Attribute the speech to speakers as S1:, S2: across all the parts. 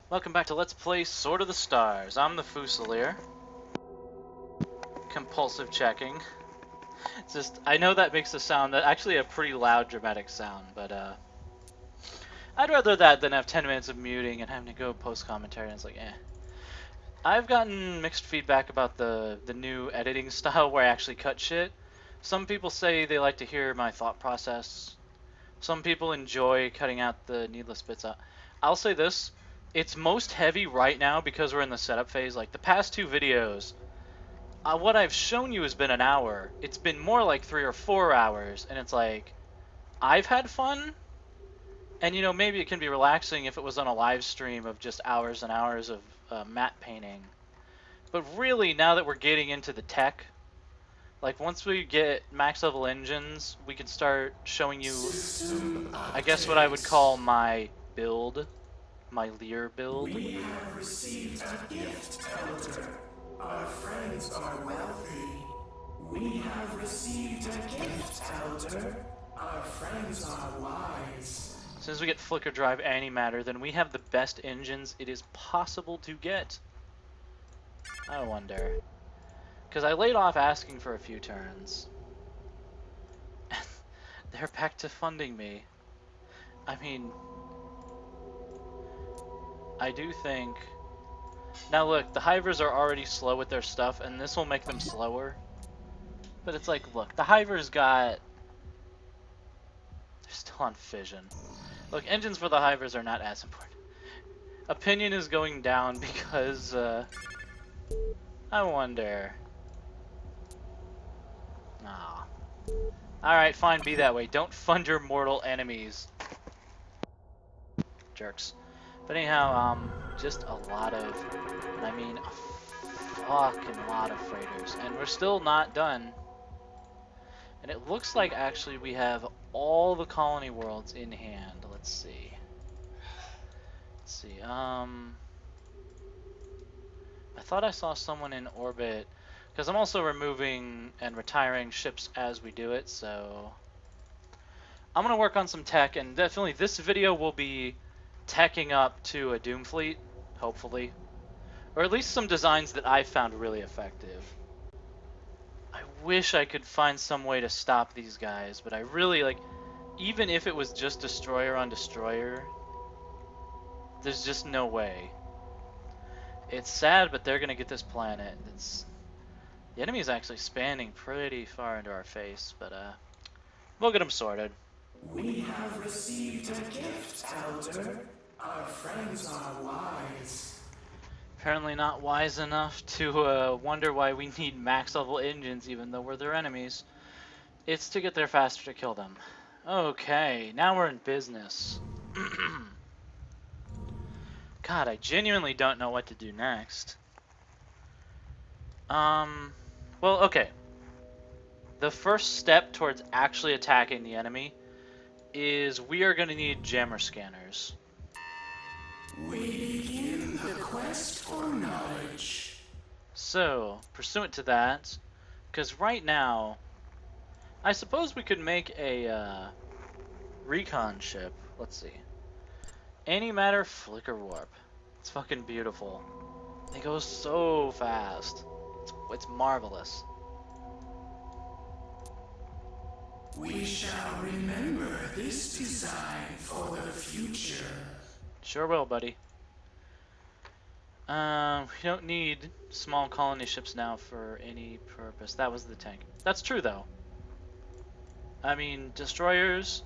S1: Welcome back to Let's Play Sword of the Stars. I'm the Fusilier. Compulsive checking. It's just, I know that makes a sound, actually a pretty loud, dramatic sound, but I'd rather that than have 10 minutes of muting and having to go post commentary, and it's like, eh. I've gotten mixed feedback about the new editing style where I actually cut shit. Some people say they like to hear my thought process. Some people enjoy cutting out the needless bits out. I'll say this. It's most heavy right now because we're in the setup phase. Like the past two videos, what I've shown you has been an hour. It's been more like 3 or 4 hours, and it's like, I've had fun, and you know, maybe it can be relaxing if it was on a live stream of just hours and hours of matte painting. But really, now that we're getting into the tech, like once we get max level engines, we can start showing you, I guess what I would call my build. My Liir build.
S2: We have received a gift, Elder. Our friends are wealthy. We have received a gift, Elder. Our friends are wise.
S1: As soon as we get Flicker Drive Antimatter, then we have the best engines it is possible to get. I wonder. Because I laid off asking for a few turns. They're back to funding me. I mean, I do think... Now look, the Hivers are already slow with their stuff, and this will make them slower. But it's like, look, the Hivers got... They're still on fission. Look, engines for the Hivers are not as important. Opinion is going down because, I wonder... Aw. Alright, fine, be that way. Don't fund your mortal enemies. Jerks. But anyhow, just a lot of, I mean, a fucking lot of freighters. And we're still not done. And it looks like actually we have all the colony worlds in hand. Let's see. Let's see, I thought I saw someone in orbit, because I'm also removing and retiring ships as we do it, so... I'm gonna work on some tech, and definitely this video will be teching up to a Doom fleet, hopefully. Or at least some designs that I found really effective. I wish I could find some way to stop these guys, but I really, like, even if it was just destroyer on destroyer, there's just no way. It's sad, but they're gonna get this planet. The enemy is actually spanning pretty far into our face, but we'll get them sorted.
S2: We have received a gift, Elder. Our friends are wise.
S1: Apparently not wise enough to wonder why we need max level engines even though we're their enemies. It's to get there faster to kill them. Okay, now we're in business. God, I genuinely don't know what to do next. Well, okay. The first step towards actually attacking the enemy is we are going to need jammer scanners.
S2: We begin the quest for knowledge.
S1: So, pursuant to that, because right now, I suppose we could make a recon ship. Let's see. Antimatter FlickerWarp. It's fucking beautiful. It goes so fast. It's marvelous.
S2: We shall remember this design for the future.
S1: Sure will, buddy. We don't need small colony ships now for any purpose. That was the tank. That's true, though. I mean, destroyers...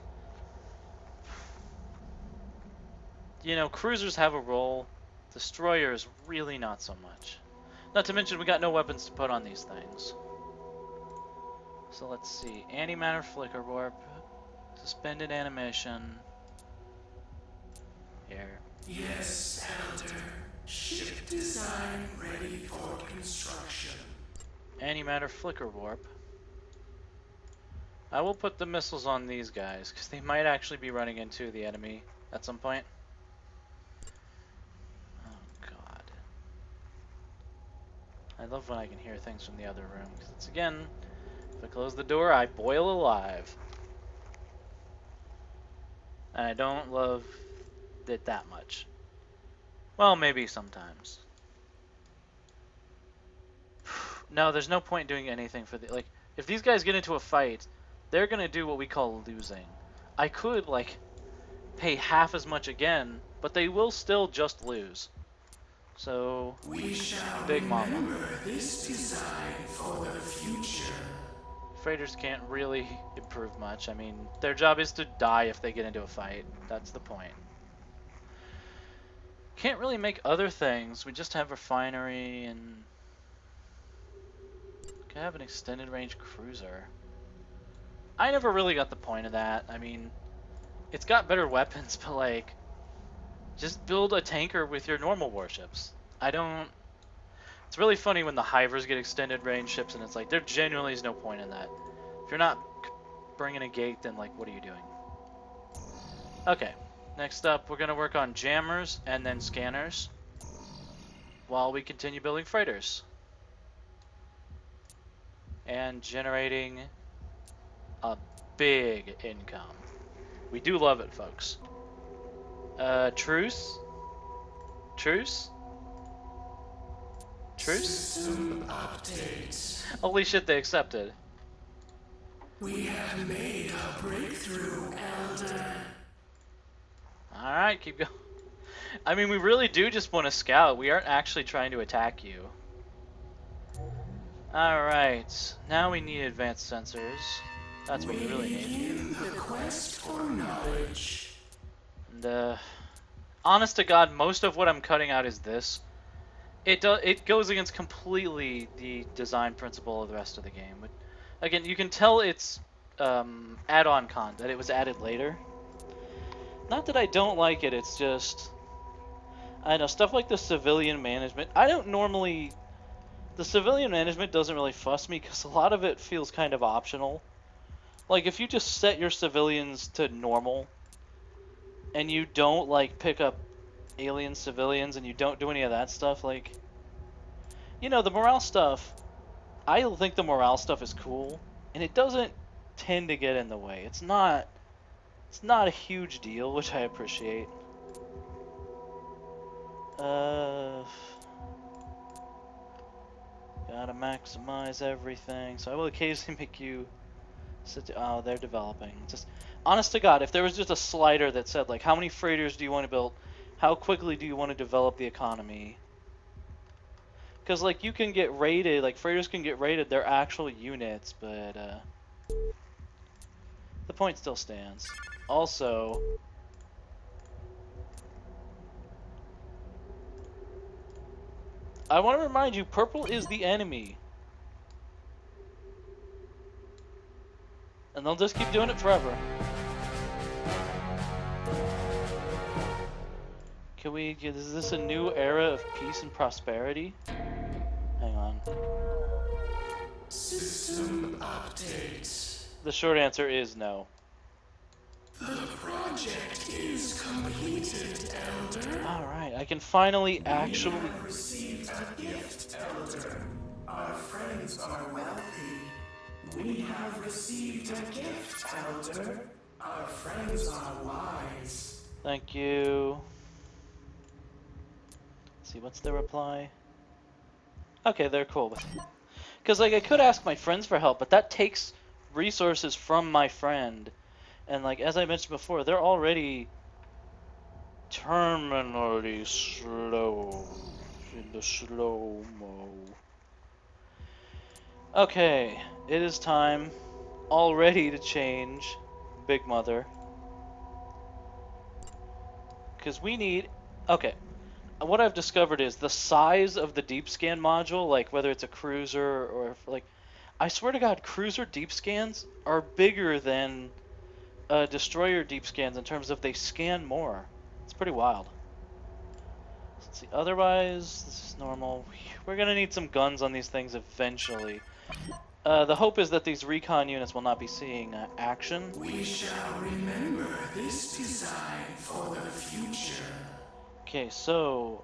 S1: You know, cruisers have a role. Destroyers, really not so much. Not to mention, we got no weapons to put on these things. So let's see. Antimatter FlickerWarp. Suspended animation. Here.
S2: Yes, Elder. Ship design ready for construction.
S1: Antimatter FlickerWarp. I will put the missiles on these guys, because they might actually be running into the enemy at some point. Oh, God. I love when I can hear things from the other room, because it's, again, if I close the door, I boil alive. And I don't love it that much. Well, maybe sometimes. No, there's no point doing anything for the, like, if these guys get into a fight, they're gonna do what we call losing. I could, like, pay half as much again, but they will still just lose. So,
S2: We shall
S1: Big Mama.
S2: remember this design for the future.
S1: Freighters can't really improve much. I mean, their job is to die if they get into a fight. That's the point. Can't really make other things. We just have refinery and can have an extended range cruiser. I never really got the point of that. I mean, it's got better weapons, but like, just build a tanker with your normal warships. I don't. It's really funny when the Hivers get extended range ships, and it's like there genuinely is no point in that. If you're not bringing a gate, then like, what are you doing? Okay. Next up, we're gonna work on jammers and then scanners, while we continue building freighters and generating a big income. We do love it, folks. Truce? Truce? Truce?
S2: System updates.
S1: Holy shit, they accepted.
S2: We have made a breakthrough, Elder.
S1: Alright, keep going. I mean, we really do just want to scout. We aren't actually trying to attack you. Alright, now we need advanced sensors. That's what we really need.
S2: Begin the quest for knowledge.
S1: And, honest to God, most of what I'm cutting out is this. It goes against completely the design principle of the rest of the game. But again, you can tell it's add-on content, that it was added later. Not that I don't like it, it's just, I know, stuff like the civilian management. I don't normally, the civilian management doesn't really fuss me because a lot of it feels kind of optional. Like, if you just set your civilians to normal, and you don't, like, pick up alien civilians, and you don't do any of that stuff, like, you know, the morale stuff, I think the morale stuff is cool, and it doesn't tend to get in the way. It's not a huge deal, which I appreciate. Gotta maximize everything, so I will occasionally make you sit. Oh, they're developing. Just, honest to God, if there was just a slider that said, like, how many freighters do you want to build? How quickly do you want to develop the economy? Because, like, you can get rated, like, freighters can get rated, they're actual units, but, the point still stands. Also, I want to remind you, purple is the enemy. And they'll just keep doing it forever. Can we get, is this a new era of peace and prosperity? Hang on.
S2: System updates.
S1: The short answer is no.
S2: The project is completed, Elder.
S1: Alright, I can finally actually...
S2: We have received a gift, Elder. Our friends are wealthy. We have received a gift, Elder. Our friends are wise.
S1: Thank you. Let's see, what's the reply? Okay, they're cool with it. Because, like, I could ask my friends for help, but that takes resources from my friend. And, like, as I mentioned before, they're already terminally slow. In the slow-mo. Okay, it is time already to change Big Mother. Because we need... Okay. What I've discovered is the size of the deep scan module, like whether it's a cruiser or like, I swear to God, cruiser deep scans are bigger than destroyer deep scans in terms of they scan more. It's pretty wild. Let's see. Otherwise, this is normal. We're gonna need some guns on these things eventually. The hope is that these recon units will not be seeing action.
S2: We shall remember this design for the future.
S1: Okay, so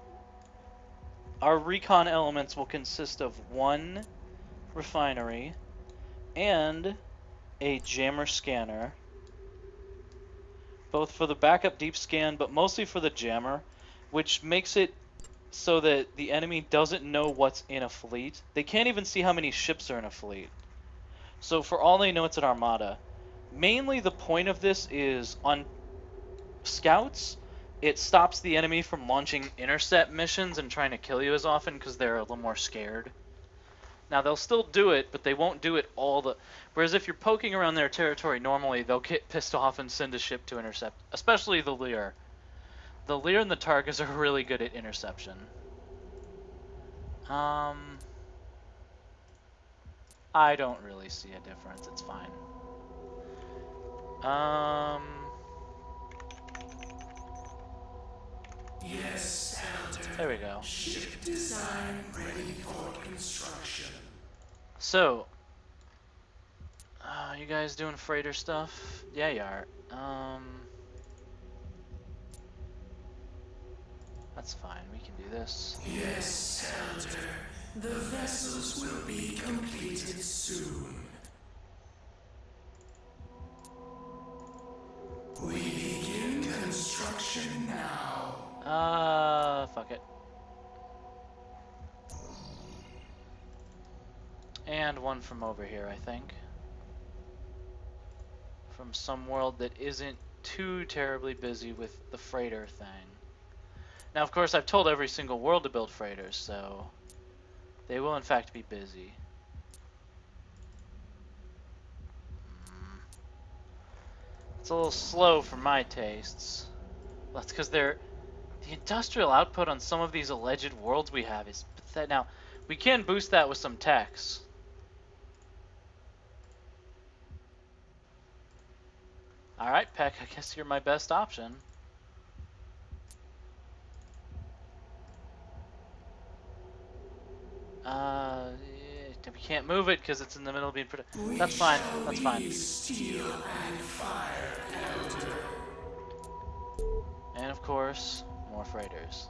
S1: our recon elements will consist of one refinery and a jammer scanner, both for the backup deep scan, but mostly for the jammer, which makes it so that the enemy doesn't know what's in a fleet. They can't even see how many ships are in a fleet. So for all they know, it's an armada. Mainly the point of this is on scouts, it stops the enemy from launching intercept missions and trying to kill you as often because they're a little more scared. Now they'll still do it, but they won't do it all the... Whereas if you're poking around their territory normally, they'll get pissed off and send a ship to intercept, especially the Liir. The Liir and the Targas are really good at interception. I don't really see a difference. It's fine.
S2: Yes, Elder.
S1: There we go.
S2: Ship design ready for construction.
S1: So, you guys doing freighter stuff? Yeah, you are. That's fine. We can do this.
S2: Yes, Elder. The vessels will be completed soon. We begin construction now.
S1: Fuck it. And one from over here, I think. From some world that isn't too terribly busy with the freighter thing. Now, of course, I've told every single world to build freighters, so they will in fact be busy. It's a little slow for my tastes. That's because the industrial output on some of these alleged worlds we have is pathetic. Now, we can boost that with some techs. Alright, Peck, I guess you're my best option. We can't move it because it's in the middle of being produced. That's fine. That's fine.
S2: Steel and fire, Elder.
S1: And of course, more freighters.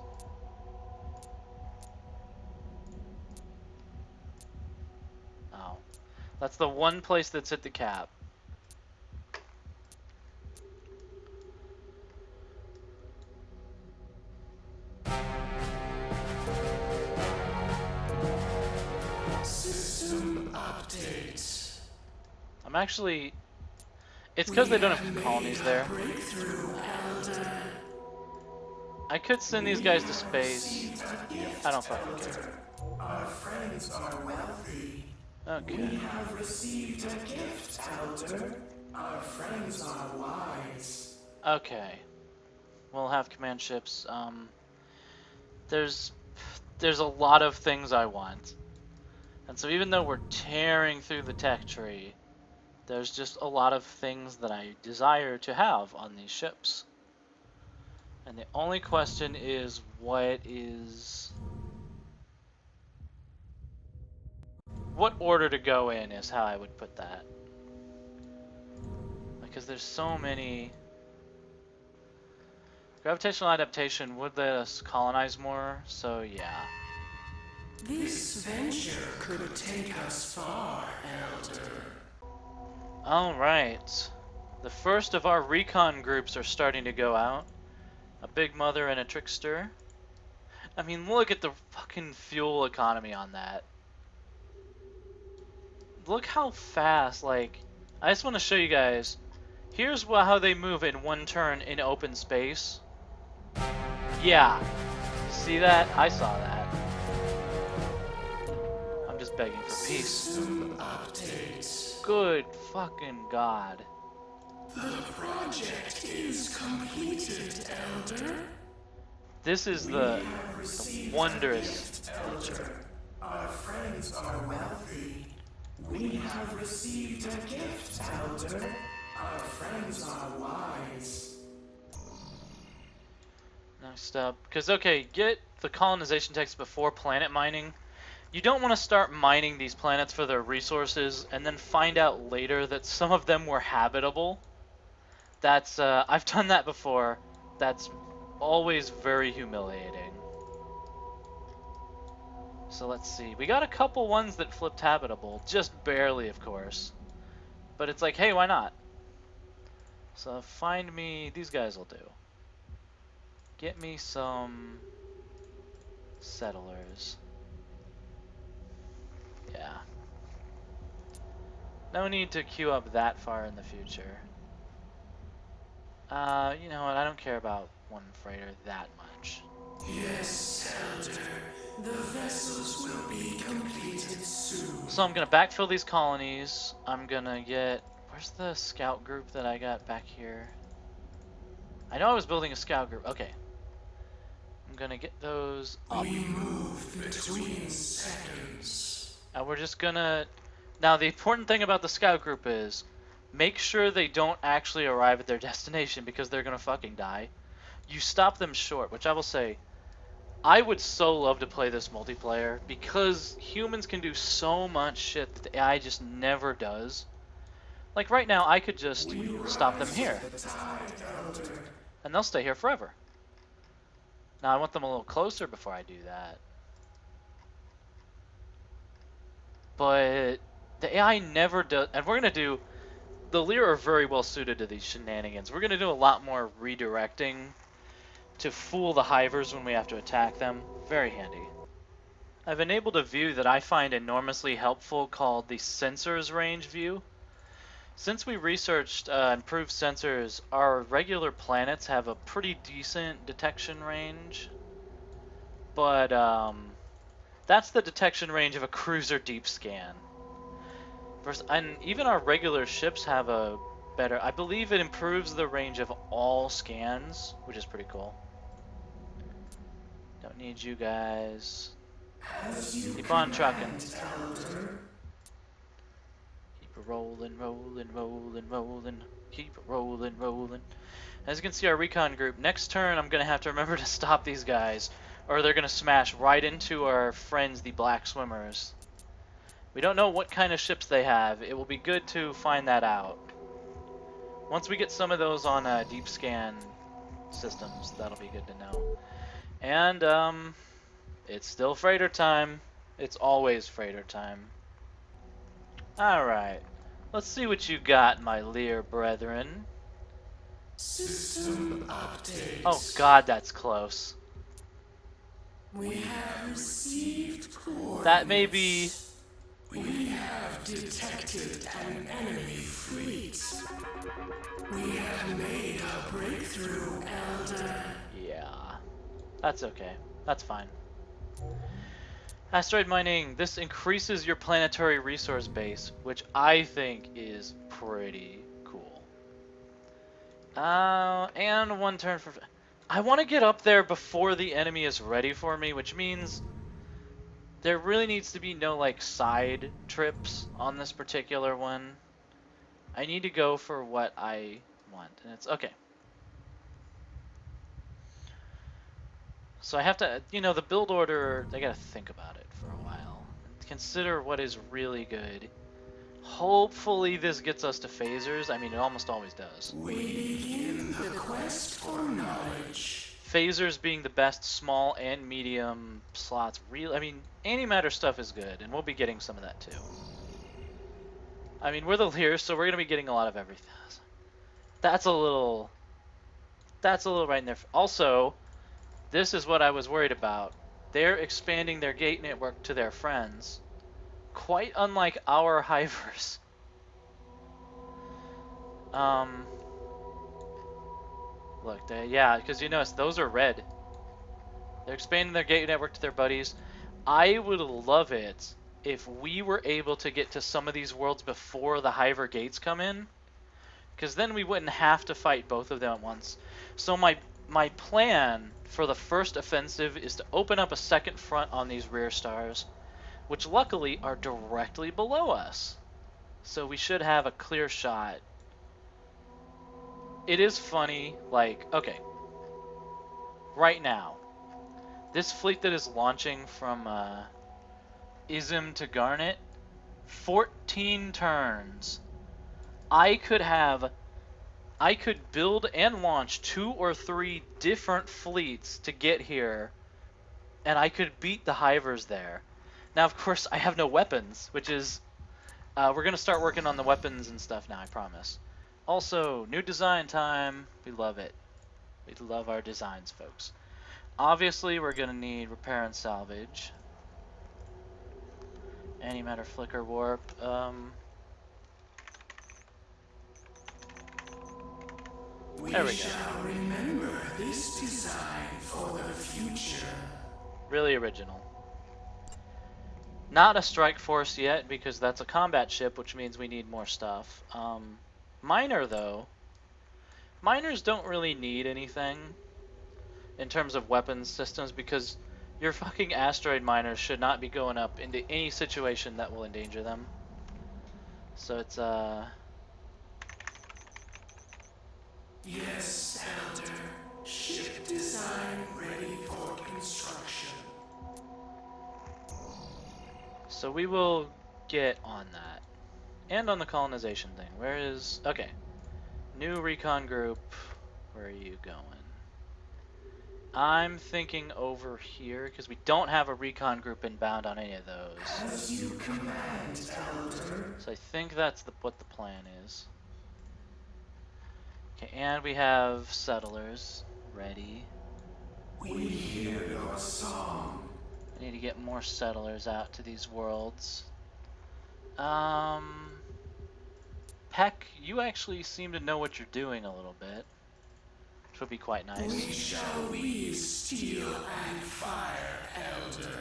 S1: Oh, that's the one place that's at the cap.
S2: System updates.
S1: I'm actually... It's because they don't have colonies there.
S2: Breakthrough, Elder.
S1: I could send these guys to space. I don't fucking care.
S2: Our friends are wealthy.
S1: Okay.
S2: We have received a gift, Elder. Our friends are wise.
S1: Okay. We'll have command ships. There's a lot of things I want. And so even though we're tearing through the tech tree, there's just a lot of things that I desire to have on these ships. And the only question is, what order to go in is how I would put that. Because there's so many... Gravitational adaptation would let us colonize more, so yeah.
S2: This venture could take us far, Elder.
S1: Alright. The first of our recon groups are starting to go out. A big mother and a trickster. I mean, look at the fucking fuel economy on that. Look how fast, like... I just want to show you guys. Here's how they move in one turn in open space. Yeah. See that? I saw that. I'm just begging for peace.
S2: System updates.
S1: Good fucking god.
S2: The project is completed, Elder.
S1: This is the wondrous...
S2: Elder. Our friends are wealthy. We have received a gift, Elder. Our friends are wise.
S1: Next up, because okay, get the colonization text before planet mining. You don't want to start mining these planets for their resources and then find out later that some of them were habitable. That's, I've done that before. That's always very humiliating. So let's see. We got a couple ones that flipped habitable. Just barely, of course. But it's like, hey, why not? So find me... These guys will do. Get me some Settlers. Yeah. No need to queue up that far in the future. You know what? I don't care about one freighter that much.
S2: Yes, Elder. The vessels will be completed soon.
S1: So I'm gonna backfill these colonies. I'm gonna get... Where's the scout group that I got back here? I know I was building a scout group. Okay. I'm gonna get those up.
S2: We move between seconds.
S1: And we're just gonna... Now, the important thing about the scout group is make sure they don't actually arrive at their destination because they're gonna fucking die. You stop them short, which I will say, I would so love to play this multiplayer because humans can do so much shit that the AI just never does. Like right now, I could just stop them here. And they'll stay here forever. Now, I want them a little closer before I do that. But the AI never does, and we're going to do, the Liir are very well suited to these shenanigans. We're going to do a lot more redirecting to fool the Hivers when we have to attack them. Very handy. I've enabled a view that I find enormously helpful called the Sensors Range view. Since we researched improved sensors, our regular planets have a pretty decent detection range. But that's the detection range of a cruiser deep scan. And even our regular ships have a better... I believe it improves the range of all scans, which is pretty cool. Don't need you guys. Keep on trucking. Keep it rolling, rolling, rolling, rolling. Keep it rolling, rolling. As you can see, our recon group. Next turn, I'm going to have to remember to stop these guys, or they're going to smash right into our friends, the black swimmers. We don't know what kind of ships they have. It will be good to find that out. Once we get some of those on deep scan systems, that'll be good to know. And it's still freighter time. It's always freighter time. Alright. Let's see what you got, my Liir brethren.
S2: System update.
S1: Oh god, that's close.
S2: We have received coordinates.
S1: That may be...
S2: We have detected an enemy fleet. We have made a breakthrough, Elder.
S1: Yeah. That's okay. That's fine. Asteroid mining. This increases your planetary resource base, which I think is pretty cool. And one turn for... I want to get up there before the enemy is ready for me, which means there really needs to be no, like, side trips on this particular one. I need to go for what I want, and it's... Okay. So I have to, you know, the build order, I gotta think about it for a while. Consider what is really good. Hopefully this gets us to phasers. I mean, it almost always does.
S2: We begin the quest for knowledge.
S1: Phasers being the best small and medium slots. I mean, antimatter stuff is good, and we'll be getting some of that too. I mean, we're the Liir, so we're gonna be getting a lot of everything. That's a little right in there. Also, this is what I was worried about. They're expanding their gate network to their friends. Quite unlike our Hivers. Look, yeah, because you notice those are red. They're expanding their gate network to their buddies. I would love it if we were able to get to some of these worlds before the Hiver gates come in. Because then we wouldn't have to fight both of them at once. So my plan for the first offensive is to open up a second front on these rear stars, which luckily are directly below us. So we should have a clear shot. It is funny, like, okay, right now, this fleet that is launching from Ism to Garnet, 14 turns. I could build and launch 2 or 3 different fleets to get here, and I could beat the Hivers there. Now, of course, I have no weapons, which is... we're going to start working on the weapons and stuff now, I promise. Also, new design time. We love it. We love our designs, folks. Obviously, we're gonna need repair and salvage. Antimatter, FlickerWarp. There we go.
S2: Shall remember this design for the future.
S1: Really original. Not a strike force yet, because that's a combat ship, which means we need more stuff. Miner, though. Miners don't really need anything in terms of weapons systems, because your fucking asteroid miners should not be going up into any situation that will endanger them. So it's,
S2: Yes, Elder. Ship design ready for construction.
S1: So we will get on that. And on the colonization thing. Where is... Okay. New Recon Group. Where are you going? I'm thinking over here, because we don't have a Recon Group inbound on any of those.
S2: As you command, Elder.
S1: So I think that's what the plan is. Okay, and we have settlers ready.
S2: We hear your song.
S1: I need to get more settlers out to these worlds. Peck, you actually seem to know what you're doing a little bit, which would be quite nice.
S2: We shall weave steel and fire, Elder.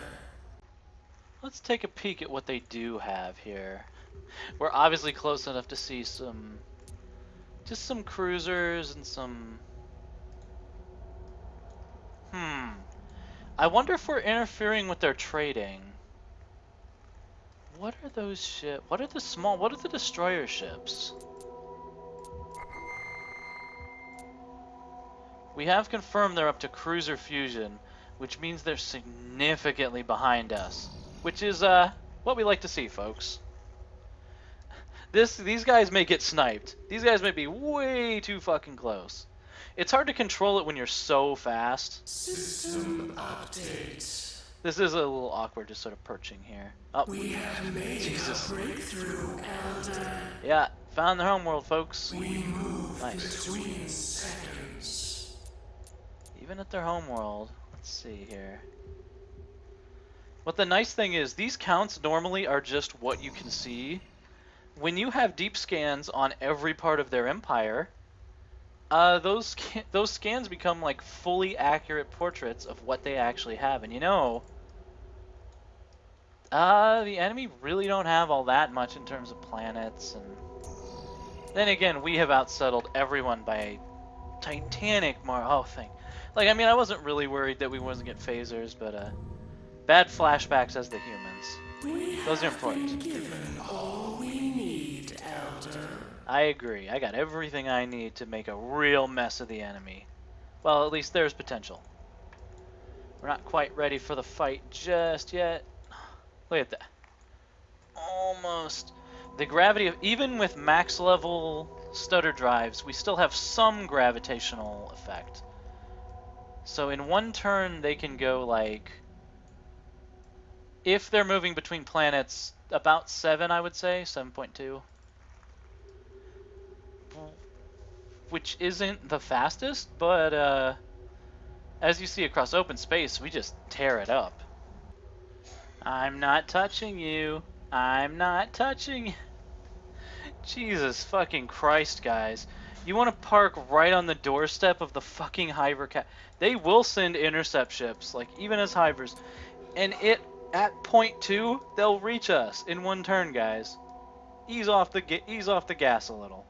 S1: Let's take a peek at what they do have here. We're obviously close enough to see just some cruisers and some... I wonder if we're interfering with their trading. What are those ships? What are the destroyer ships? We have confirmed they're up to cruiser fusion, which means they're significantly behind us. Which is, what we like to see, folks. These guys may get sniped. These guys may be way too fucking close. It's hard to control it when you're so fast.
S2: System update.
S1: This is a little awkward, just sort of perching here. Oh,
S2: We have made
S1: Jesus.
S2: a breakthrough, Elder.
S1: Yeah, found the homeworld, folks.
S2: We move
S1: Nice.
S2: between seconds.
S1: Even at their homeworld. Let's see here. What the nice thing is, these counts normally are just what you can see. When you have deep scans on every part of their empire, those scans become like fully accurate portraits of what they actually have. And you know, the enemy really don't have all that much in terms of planets. And then again, we have outsettled everyone by a titanic thing. Like, I mean, I wasn't really worried that we wasn't get phasers, but bad flashbacks as the humans. Those are important.
S2: Given all we need, Elder.
S1: I agree. I got everything I need to make a real mess of the enemy. Well, at least there's potential. We're not quite ready for the fight just yet. Look at that. Almost. The gravity of... Even with max level stutter drives, we still have some gravitational effect. So in one turn, they can go like... If they're moving between planets, about 7, I would say. 7.2. Which isn't the fastest, but as you see across open space, we just tear it up. I'm not touching you. I'm not touching. Jesus fucking Christ, guys. You want to park right on the doorstep of the fucking Hiver They will send intercept ships, like even as Hivers, and at point 2, they'll reach us in one turn, guys. Ease off the gas a little.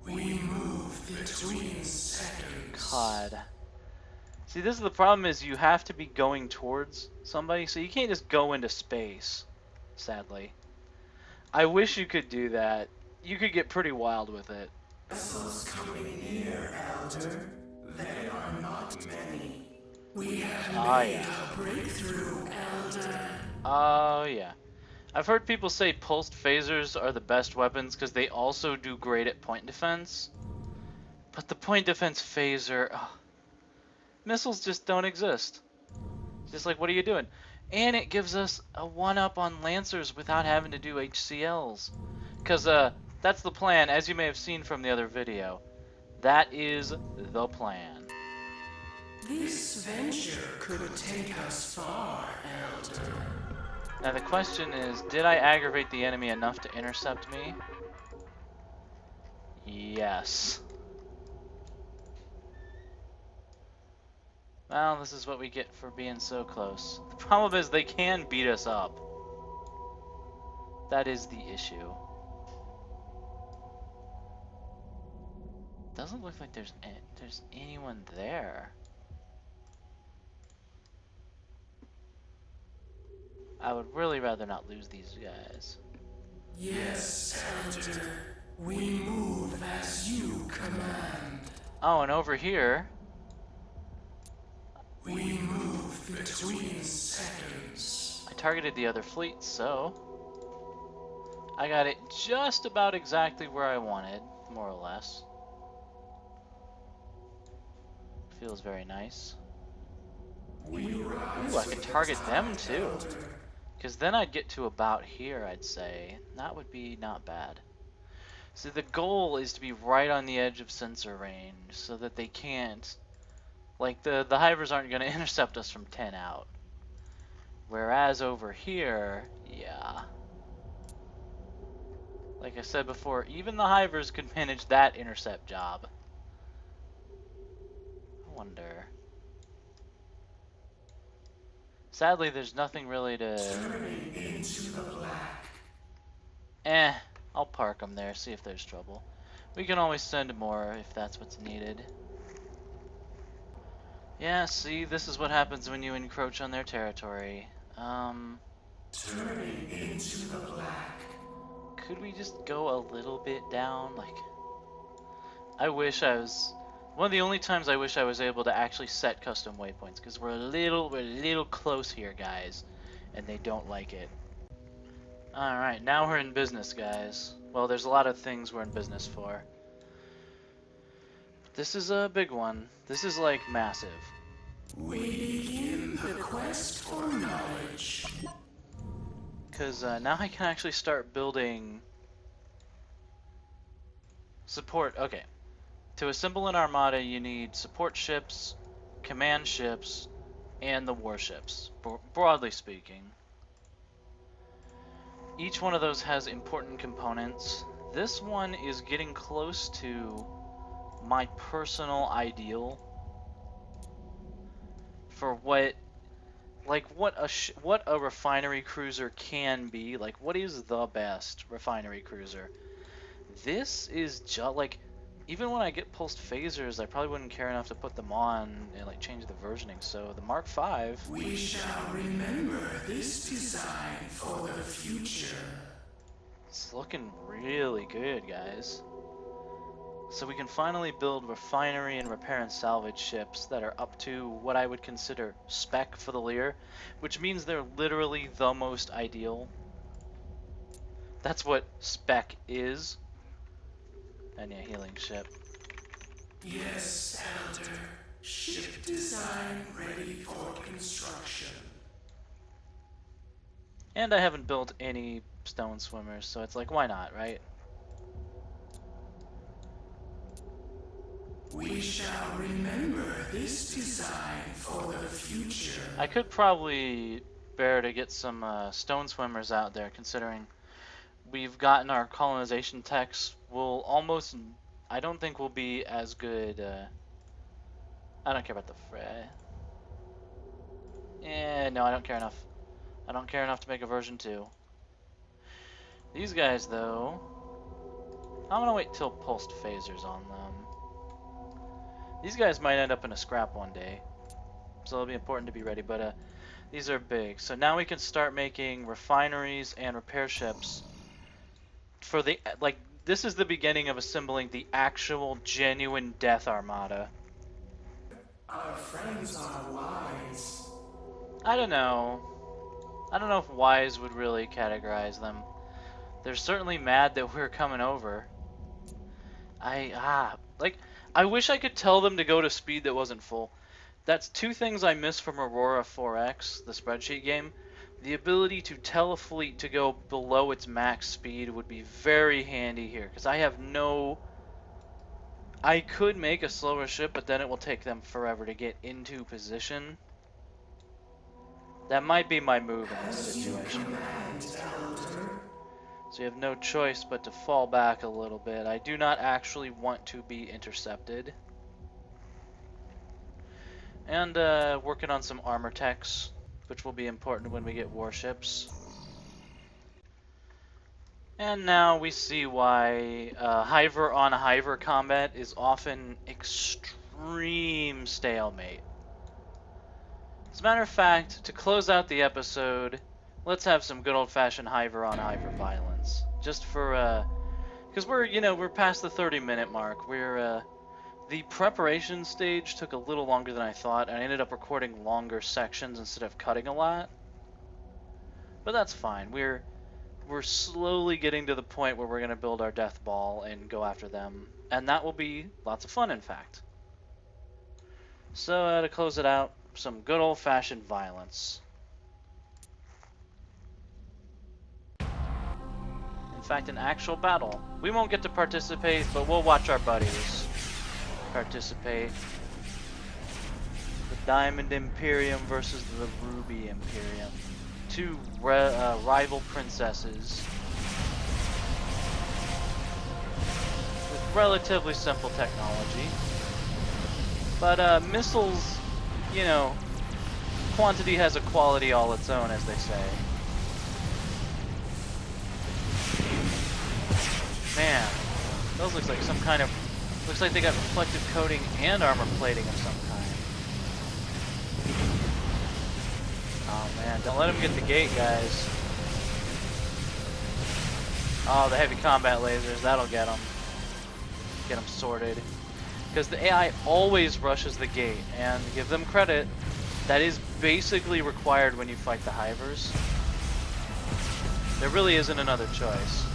S2: We move between seconds.
S1: God. See, this is the problem, is you have to be going towards somebody, so you can't just go into space, sadly. I wish you could do that. You could get pretty wild with it.
S2: Vessels coming near, Elder. They are not many. We have made a breakthrough, Elder.
S1: Oh, yeah. I've heard people say pulsed phasers are the best weapons because they also do great at point defense. But the point defense phaser... missiles just don't exist. It's just like, what are you doing? And it gives us a 1-up on Lancers without having to do HCLs. Because that's the plan, as you may have seen from the other video. That is the plan.
S2: This venture could take us far, Elder.
S1: Now the question is, did I aggravate the enemy enough to intercept me? Yes. Well, this is what we get for being so close. The problem is they can beat us up. That is the issue. Doesn't look like there's anyone there. I would really rather not lose these guys.
S2: Yes, Elder. We move as you command.
S1: Oh, and over here,
S2: We move between seconds.
S1: I targeted the other fleet, so I got it just about exactly where I wanted, more or less. Feels very nice. Ooh, I can target them too. Because then I'd get to about here, I'd say. That would be not bad. So the goal is to be right on the edge of sensor range so that they can't... Like, the Hivers aren't going to intercept us from 10 out. Whereas over here, yeah. Like I said before, even the Hivers could manage that intercept job. I wonder... Sadly, there's nothing really to...
S2: Turning into the black.
S1: I'll park them there, see if there's trouble. We can always send more if that's what's needed. Yeah, see, this is what happens when you encroach on their territory.
S2: Turning into the black.
S1: Could we just go a little bit down? Like, I wish I was... One of the only times I wish I was able to actually set custom waypoints, because we're a little close here, guys, and they don't like it. Alright, now we're in business, guys. Well, there's a lot of things we're in business for. This is a big one. This is, like, massive.
S2: We begin the quest for knowledge.
S1: Because now I can actually start building support. Okay. To assemble an armada, you need support ships, command ships, and the warships, broadly speaking. Each one of those has important components. This one is getting close to my personal ideal for what a refinery cruiser can be. Like, what is the best refinery cruiser? This is just like, even when I get pulsed phasers, I probably wouldn't care enough to put them on and like change the versioning. So the Mark V.
S2: We shall remember this design for the future.
S1: It's looking really good, guys. So we can finally build refinery and repair and salvage ships that are up to what I would consider spec for the Liir, which means they're literally the most ideal. That's what spec is. And yeah, healing ship.
S2: Yes, Elder. Ship design ready for construction.
S1: And I haven't built any stone swimmers, so it's like, why not, right?
S2: We shall remember this design for the future.
S1: I could probably bear to get some stone swimmers out there, considering we've gotten our colonization techs. We'll almost... I don't think we'll be as good... I don't care about the fray. No, I don't care enough. I don't care enough to make a version 2. These guys, though... I'm gonna wait till pulsed phasers on them. These guys might end up in a scrap one day, so it'll be important to be ready, but these are big. So now we can start making refineries and repair ships for the, like, this is the beginning of assembling the actual genuine Death Armada.
S2: Our friends are wise.
S1: I don't know. I don't know if wise would really categorize them. They're certainly mad that we're coming over. I wish I could tell them to go to speed that wasn't full. That's two things I miss from Aurora 4X, the spreadsheet game. The ability to tell a fleet to go below its max speed would be very handy here, because I have no I could make a slower ship, but then it will take them forever to get into position. That might be my move in this situation. So you have no choice but to fall back a little bit. I do not actually want to be intercepted. And working on some armor techs, which will be important when we get warships. And now we see why Hiver on Hiver combat is often extreme stalemate. As a matter of fact, to close out the episode, let's have some good old-fashioned Hiver on Hiver violence. Just for, because we're past the 30-minute mark. The preparation stage took a little longer than I thought, and I ended up recording longer sections instead of cutting a lot. But that's fine. We're slowly getting to the point where we're going to build our death ball and go after them. And that will be lots of fun, in fact. So, to close it out, some good old-fashioned violence. In fact, an actual battle. We won't get to participate, but we'll watch our buddies participate. The Diamond Imperium versus the Ruby Imperium. Two rival princesses with relatively simple technology. But missiles, quantity has a quality all its own, as they say. Man, those looks like some kind of... Looks like they got reflective coating and armor plating of some kind. Oh man, don't let them get the gate, guys. Oh, the heavy combat lasers, that'll get them. Get them sorted. Because the AI always rushes the gate, and give them credit, that is basically required when you fight the Hivers. There really isn't another choice.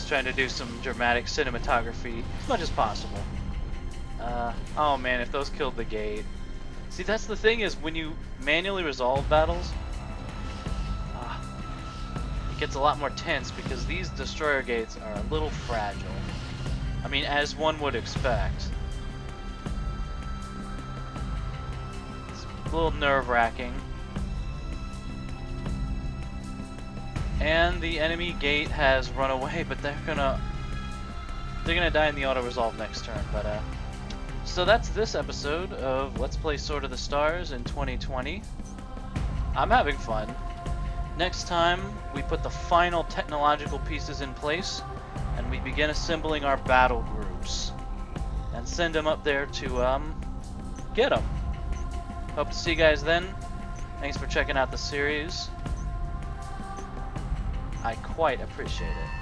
S1: Trying to do some dramatic cinematography as much as possible. Oh man, if those killed the gate. See, that's the thing is when you manually resolve battles, it gets a lot more tense because these destroyer gates are a little fragile. I mean, as one would expect. It's a little nerve-wracking. And the enemy gate has run away, but they're gonna die in the auto resolve next turn. But So that's this episode of Let's Play Sword of the Stars in 2020. I'm having fun. Next time, we put the final technological pieces in place, and we begin assembling our battle groups. And send them up there to, get them. Hope to see you guys then. Thanks for checking out the series. I quite appreciate it.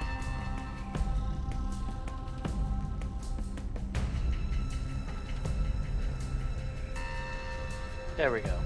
S1: There we go.